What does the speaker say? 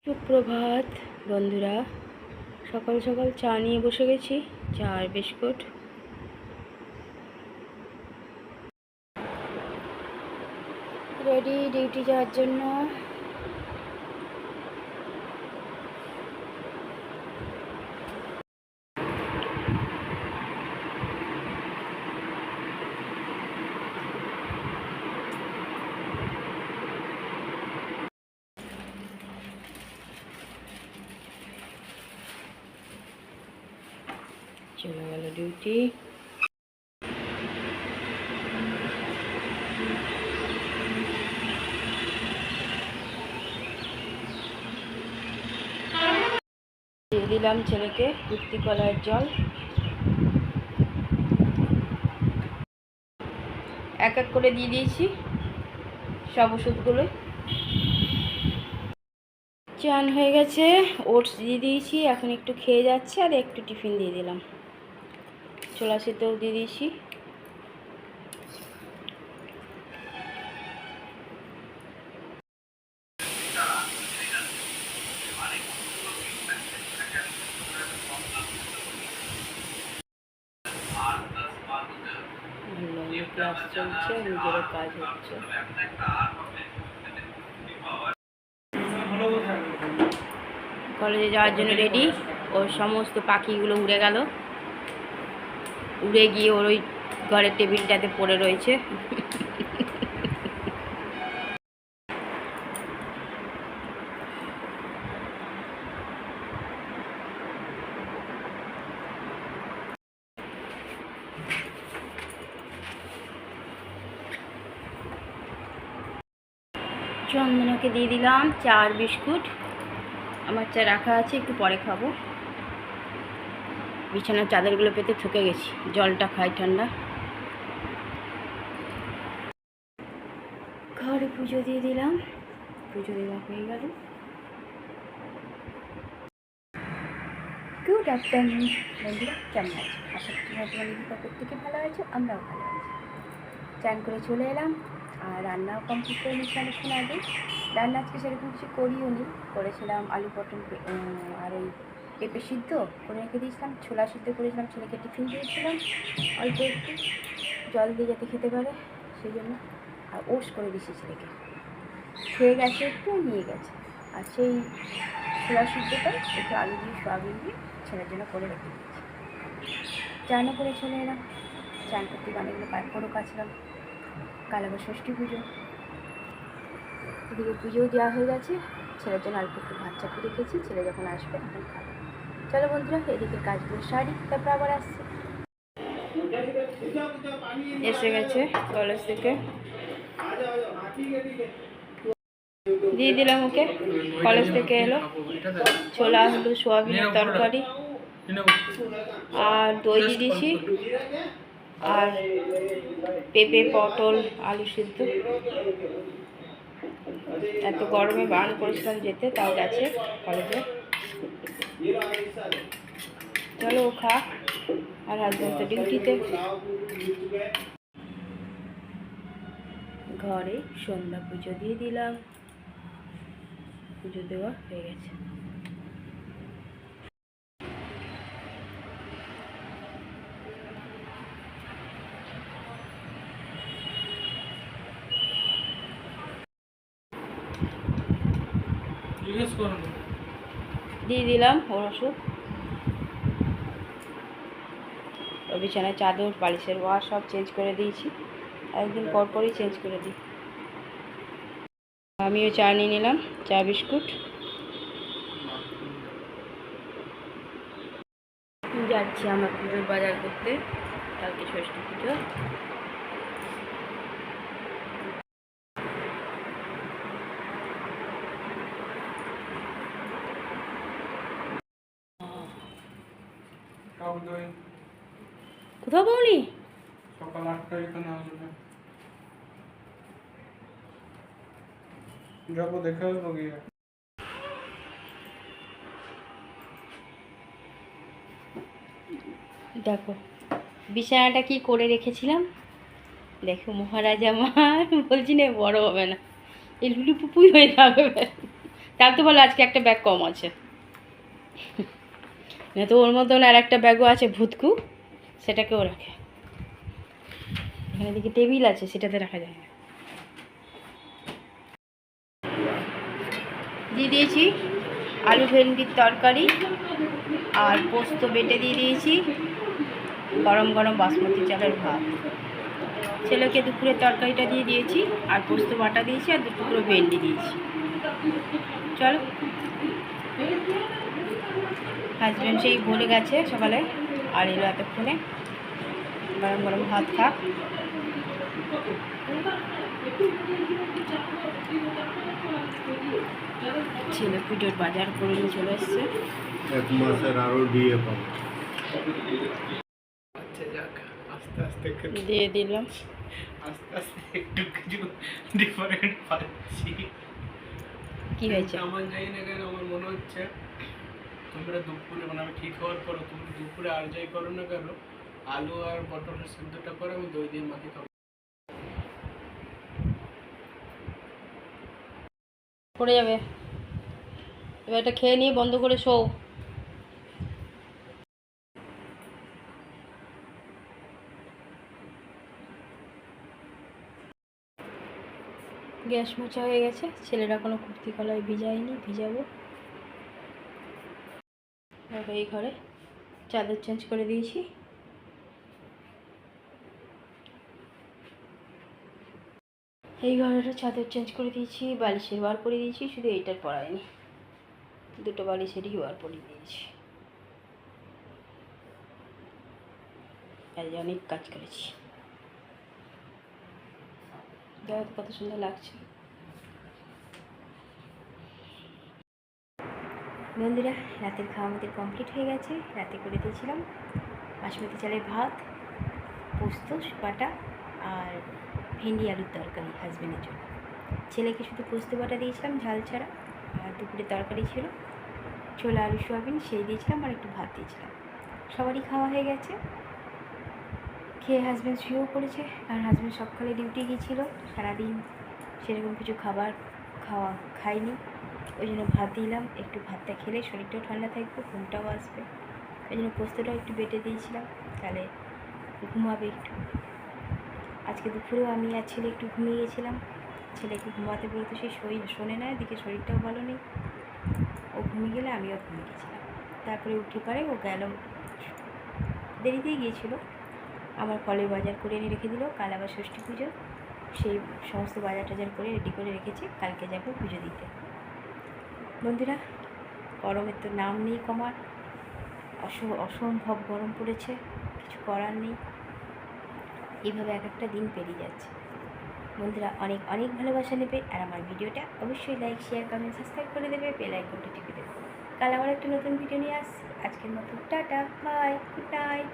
সুপ্রভাত বন্ধুরা, সকাল সকাল চা নিয়ে বসে গেছি। চা আর বিস্কুট। রেডি ডিউটি যাওয়ার জন্য। চলে গেল ডিউটি। দিয়ে দিলাম ছেলেকে কুর্তি কলার জল। এক এক করে দিয়ে দিয়েছি সব ওষুধগুলো। চান হয়ে গেছে, ওটস দিয়ে দিয়েছি, এখন একটু খেয়ে যাচ্ছে। আর একটু টিফিন দিয়ে দিলাম, ছোলা সেদ্ধও দিয়ে দিয়েছি। ক্লাস চলছে, নিজেরও কাজ হচ্ছে। কলেজে যাওয়ার জন্য রেডি। ওর সমস্ত পাখিগুলো উড়ে গেল, উড়ে গিয়ে ওর ওই ঘরের টেবিলটাতে পড়ে রয়েছে। চন্দনাকে দিয়ে দিলাম চা আর বিস্কুট। আমার চা রাখা আছে, একটু পরে খাবো। বিছানার চাদরগুলো পেতে ঠকে গেছি, জলটা খাই ঠান্ডা। ঘরে পুজো দিয়ে দিলাম, পুজো দেওয়া হয়ে গেল। গুড আফটারনুন বন্ধুরা, কেমন আছে? আশা করি তোমার দিদিটা প্রত্যেকে ভালো আছে, আমরাও ভালো আছি। চান করে চলে এলাম, আর রান্নাও কমপ্লিট করে নিচ্ছি অনেকক্ষণ আগে। রান্না আজকে সেরকম কিছু করিও নি, করেছিলাম আলু পটল আর ওই পেঁপে সিদ্ধ করে রেখে দিয়েছিলাম, ছোলা সিদ্ধ করেছিলাম, ছেলেকে টিফিন দিয়েছিলাম অল্প একটু জল দিয়ে যাতে খেতে পারে সেই জন্য। আর ওটস করে দিয়েছি ছেলেকে, খেয়ে গেছে, একটু নিয়ে গেছে। আর সেই ছোলা সিদ্ধটা একটু আলু দিয়ে সয়াবিন দিয়ে ছেলের জন্য করে রেখে দিয়েছি। চানও করে চলে এলাম, চান করতে অনেকগুলো পাঁপড়ও কাছলাম। কাল আবার ষষ্ঠী পুজো, এদিকে পুজোও দেওয়া হয়ে গেছে। ছেলের জন্য অল্প একটু ভাত চাপিয়ে রেখেছি, ছেলে যখন আসবে তখন খাবো। চলো বন্ধুরা, এদিকে কাজগুলো সারি, তারপর আবার আসছে। এসে গেছে কলেজ থেকে, দিয়ে দিলাম ওকে। কলেজ থেকে এলো, ছোলা হলো সোয়াবিনের তরকারি আর দই দিয়ে দিয়েছি, আর পেঁপে পটল আলু সিদ্ধ। এত গরমে বারণ করেছিলাম যেতে, তাও গেছে কলেজে। চলো ও খা, আর হাজব্যান্ড তো ডিউটিতে। ঘরে সন্ধ্যা পুজো দিয়ে দিলাম, পুজো দেওয়া হয়ে গেছে। দিয়ে দিলাম ওর ওষুধ। ও বিছানায় চাদর বালিশের ওয়াশ সব চেঞ্জ করে দিয়েছি, একদিন পর পরই চেঞ্জ করে দিই। আমিও চা নিয়ে নিলাম, চা বিস্কুট। যাচ্ছি আমার পুজোর বাজার করতে, কালকে ষষ্ঠী পুজো। কোথাও পাওনি? সকাল 8টায় এখানে আসবে, যাবো দেখে আসবো গিয়ে। দেখো বিছানাটা কি করে রেখেছিলাম, দেখো মহারাজা আমার। বলছি না বড় হবে না, এই লুলুপুপুই হয়ে থাকবে। তার তো বলো আজকে একটা ব্যাগ কম আছে, না তো ওর মতন আর একটা ব্যাগও আছে ভুতকু, সেটাকেও রাখে। এখানে দিকে টেবিল আছে, সেটাতে রাখা যায় না। দিয়ে দিয়েছি আলু ভেন্ডির তরকারি আর পোস্ত বেটে দিয়ে দিয়েছি, গরম গরম বাসমতি চালের ভাত। ছেলেকে দুপুরে তরকারিটা দিয়ে দিয়েছি, আর পোস্ত বাটা দিয়েছি, আর 2 টুকরো ভেন্ডি দিয়েছি। চলো, হাজব্যান্ড সেই ভরে গেছে সকালে, আর এলো এতক্ষণে, গরম গরম ভাত খাক। ছেলে পুজোর বাজার করে নিয়ে চলে এসছে। 1 মাসের আরো ডিএ পাবো। আচ্ছা যাক, আস্তে আস্তে দিয়ে দিলাম। আস্তে আস্তে একটু কিছু ডিফারেন্ট পাচ্ছি। কি হয়েছে? আমার যাই না কেন, আমার মনে হচ্ছে তোমরা দুপুরে, মানে আমি ঠিক হওয়ার পর তুমি দুপুরে আর যাই করো না কেন, আলু আর পটলের সিদ্ধটা করে আমি দই দিয়ে মাখি খাবো। পড়ে যাবে, এবার এটা খেয়ে নিয়ে বন্ধ করে শো। গ্যাস মোছা হয়ে গেছে, ছেলেরা কোনো কুর্তি কলায় ভিজায়নি, ভিজাবো। এই ঘরে চাদর চেঞ্জ করে দিয়েছি। এই ঘরেরও চাদর চেঞ্জ করে দিয়েছি, বালিশের বার করে দিয়েছি, শুধু এইটার পরাইনি, 2টো বালিশেরই বার করে দিয়েছি। আজ অনেক কাজ করেছি, দেখো কত সুন্দর লাগছে। বন্ধুরা, রাতের খাওয়া আমাদের কমপ্লিট হয়ে গেছে। রাতে করে দিয়েছিলাম বাসমতি চালের ভাত, পোস্ত বাটা আর ভেন্ডি আলুর তরকারি হাজবেন্ডের জন্য। ছেলেকে শুধু পোস্ত বাটা দিয়েছিলাম ঝাল ছাড়া, আর দুপুরে তরকারি ছিল ছোলা আলু সোয়াবিন, সেই দিয়েছিলাম, আর একটু ভাত দিয়েছিলাম। সবারই খাওয়া হয়ে গেছে, খেয়ে হাজব্যান্ড শুয়েও পড়েছে, কারণ হাজব্যান্ড সকালে ডিউটি গিয়েছিল, সারাদিন সেরকম কিছু খাইনি। ওই জন্য ভাত দিলাম, একটু ভাতটা খেলে শরীরটাও ঠান্ডা থাকবে, ঘুমটাও আসবে। ওই জন্য পোস্তটাও একটু বেটে দিয়েছিলাম, তাহলে ঘুমাবে একটু। আজকে দুপুরেও আমি আর ছেলে একটু ঘুমিয়ে গেছিলাম। ছেলেকে ঘুমাতে বলতে সে শোনে না, এদিকে শরীরটাও ভালো নেই। ও ঘুমিয়ে গেলে আমিও ঘুমিয়ে গেছিলাম। তারপরে উঠে পড়ে ও গেল, দেরিতেই গিয়েছিলো। আমার ফলের বাজার করে এনে রেখে দিল, কাল আবার ষষ্ঠী পুজো, সেই সমস্ত বাজার টাজার করে রেডি করে রেখেছি, কালকে যাবো পুজো দিতে। বন্ধুরা, গরমের তো নাম নেই কমার, অসম্ভব গরম পড়েছে, কিছু করার নেই। এইভাবে এক একটা দিন পেরিয়ে যাচ্ছে। বন্ধুরা, অনেক অনেক ভালোবাসা নেবে, আর আমার ভিডিওটা অবশ্যই লাইক শেয়ার কমেন্ট সাবস্ক্রাইব করে দেবে, বেল আইকনটা টিপে দেবে। কাল আবার একটা নতুন ভিডিও নিয়ে আসছি। আজকের মতো টাটা, বাই, গুড নাইট।